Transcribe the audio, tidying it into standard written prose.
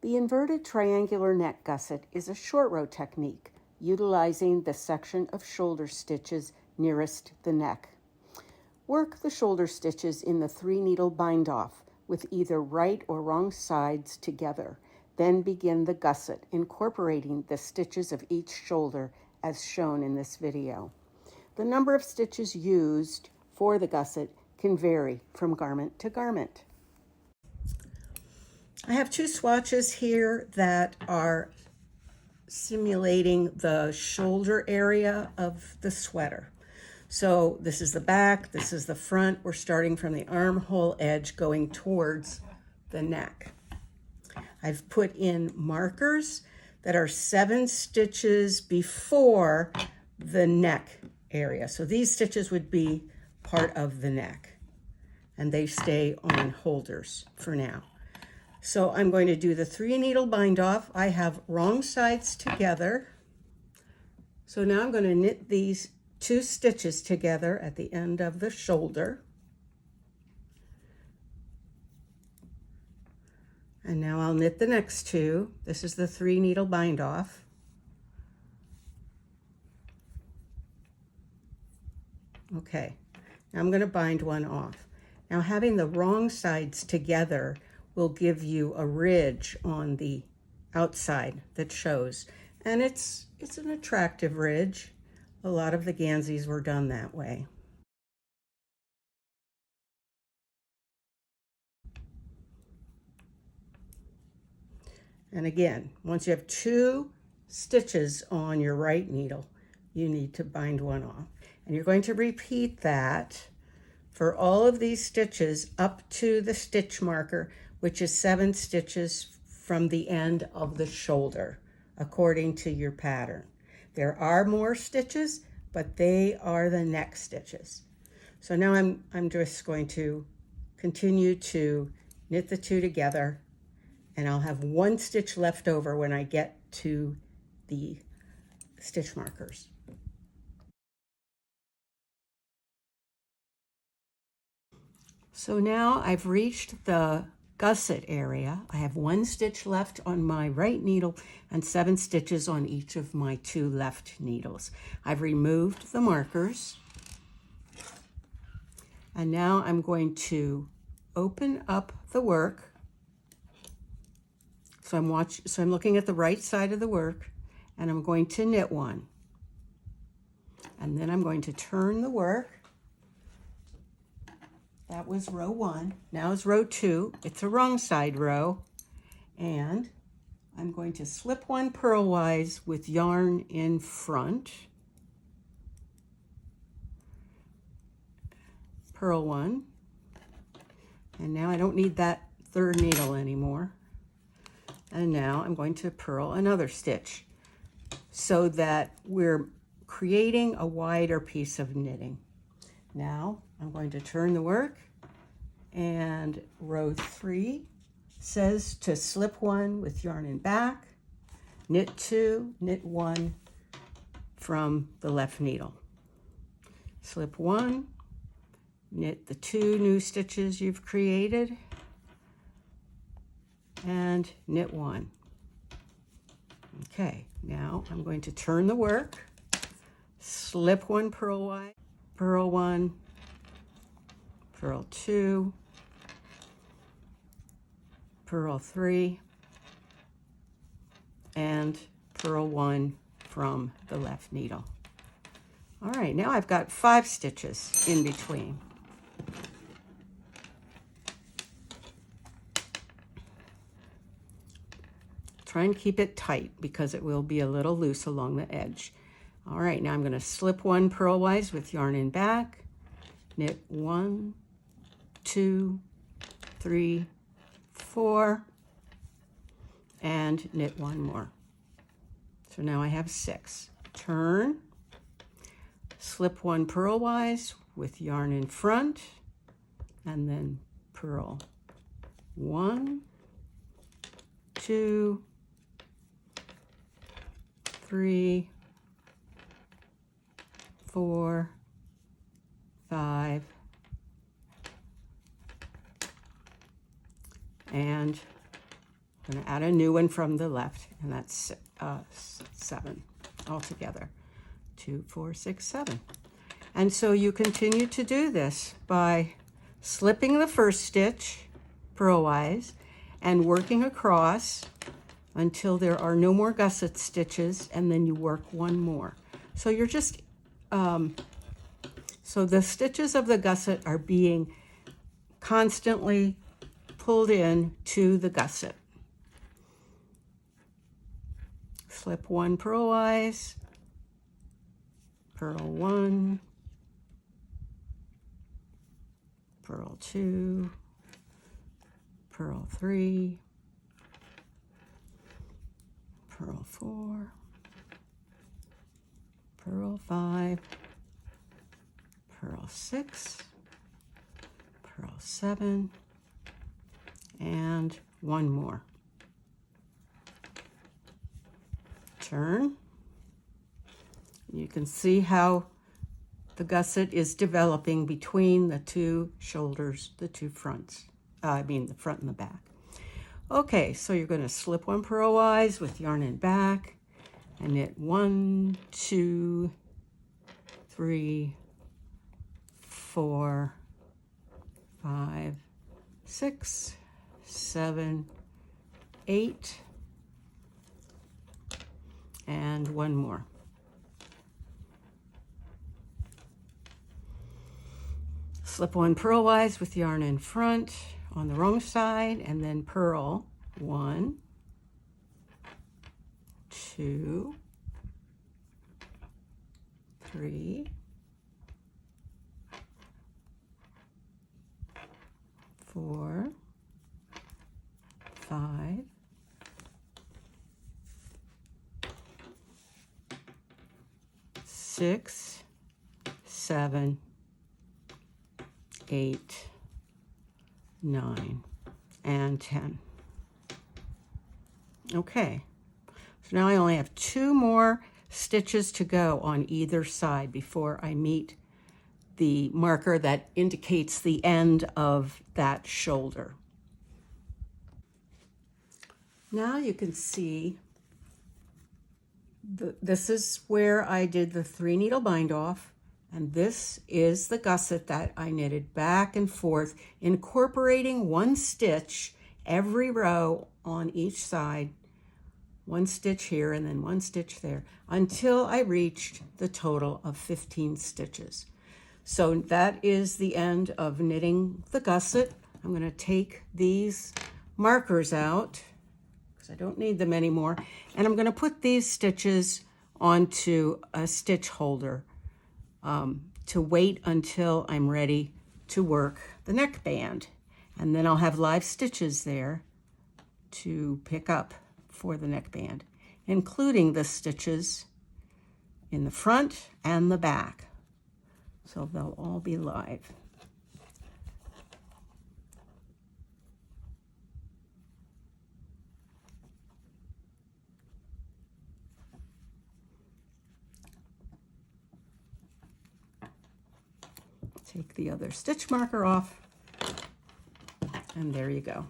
The inverted triangular neck gusset is a short row technique utilizing the section of shoulder stitches nearest the neck. Work the shoulder stitches in the 3-needle bind-off with either right or wrong sides together. Then begin the gusset, incorporating the stitches of each shoulder as shown in this video. The number of stitches used for the gusset can vary from garment to garment. I have 2 swatches here that are simulating the shoulder area of the sweater. So this is the back, this is the front. We're starting from the armhole edge going towards the neck. I've put in markers that are 7 stitches before the neck area. So these stitches would be part of the neck, and they stay on holders for now. So I'm going to do the 3-needle bind off. I have wrong sides together. So now I'm going to knit these 2 stitches together at the end of the shoulder. And now I'll knit the next 2. This is the 3-needle bind off. Okay, now I'm going to bind one off. Now having the wrong sides together will give you a ridge on the outside that shows. And it's an attractive ridge. A lot of the ganzis were done that way. And again, once you have 2 stitches on your right needle, you need to bind one off. And you're going to repeat that for all of these stitches up to the stitch marker, which is 7 stitches from the end of the shoulder, according to your pattern. There are more stitches, but they are the neck stitches. So now I'm just going to continue to knit the 2 together, and I'll have 1 stitch left over when I get to the stitch markers. So now I've reached the gusset area. I have 1 stitch left on my right needle and 7 stitches on each of my 2 left needles. I've removed the markers, and now I'm going to open up the work. So I'm looking at the right side of the work, and I'm going to knit 1. And then I'm going to turn the work. That was row 1. Now is row 2. It's a wrong side row. And I'm going to slip 1 purlwise with yarn in front. Purl 1. And now I don't need that 3rd needle anymore. And now I'm going to purl another stitch so that we're creating a wider piece of knitting. Now I'm going to turn the work, and row 3 says to slip 1 with yarn in back, knit 2, knit 1 from the left needle. Slip 1, knit the 2 new stitches you've created, and knit 1. Okay, now I'm going to turn the work, slip 1 purlwise, purl 1, purl 2, purl 3, and purl 1 from the left needle. All right, now I've got 5 stitches in between. Try and keep it tight because it will be a little loose along the edge. All right, now I'm going to slip 1 purlwise with yarn in back, knit 1, 2, 3, 4, and knit 1 more. So now I have 6. Turn, slip 1 purlwise with yarn in front, and then purl 1, 2, 3, 4, 5, and I'm going to add a new one from the left, and that's 7 altogether. 2, 4, 6, 7. And so you continue to do this by slipping the first stitch purlwise and working across until there are no more gusset stitches, and then you work one more. So you're just, so the stitches of the gusset are being constantly pulled in to the gusset. Slip 1 purlwise, purl 1, purl 2, purl 3, purl 4, purl 5, purl 6, purl 7, and one more. Turn. You can see how the gusset is developing between the two shoulders, the two fronts. The front and the back. Okay, so you're going to slip 1 purlwise with yarn in back and knit 1, 2, 3, 4, 5, 6, 7, 8, and one more. Slip 1 purlwise with yarn in front on the wrong side, and then purl 1, 2, 3, 4, 5, 6, 7, 8, 9, and 10. Okay, so now I only have 2 more stitches to go on either side before I meet the marker that indicates the end of that shoulder. Now you can see this is where I did the 3 needle bind off, and this is the gusset that I knitted back and forth, incorporating 1 stitch every row on each side, 1 stitch here and then 1 stitch there, until I reached the total of 15 stitches. So that is the end of knitting the gusset. I'm going to take these markers out because I don't need them anymore, and I'm going to put these stitches onto a stitch holder to wait until I'm ready to work the neckband, and then I'll have live stitches there to pick up for the neckband, including the stitches in the front and the back. So they'll all be live. Take the other stitch marker off, and there you go.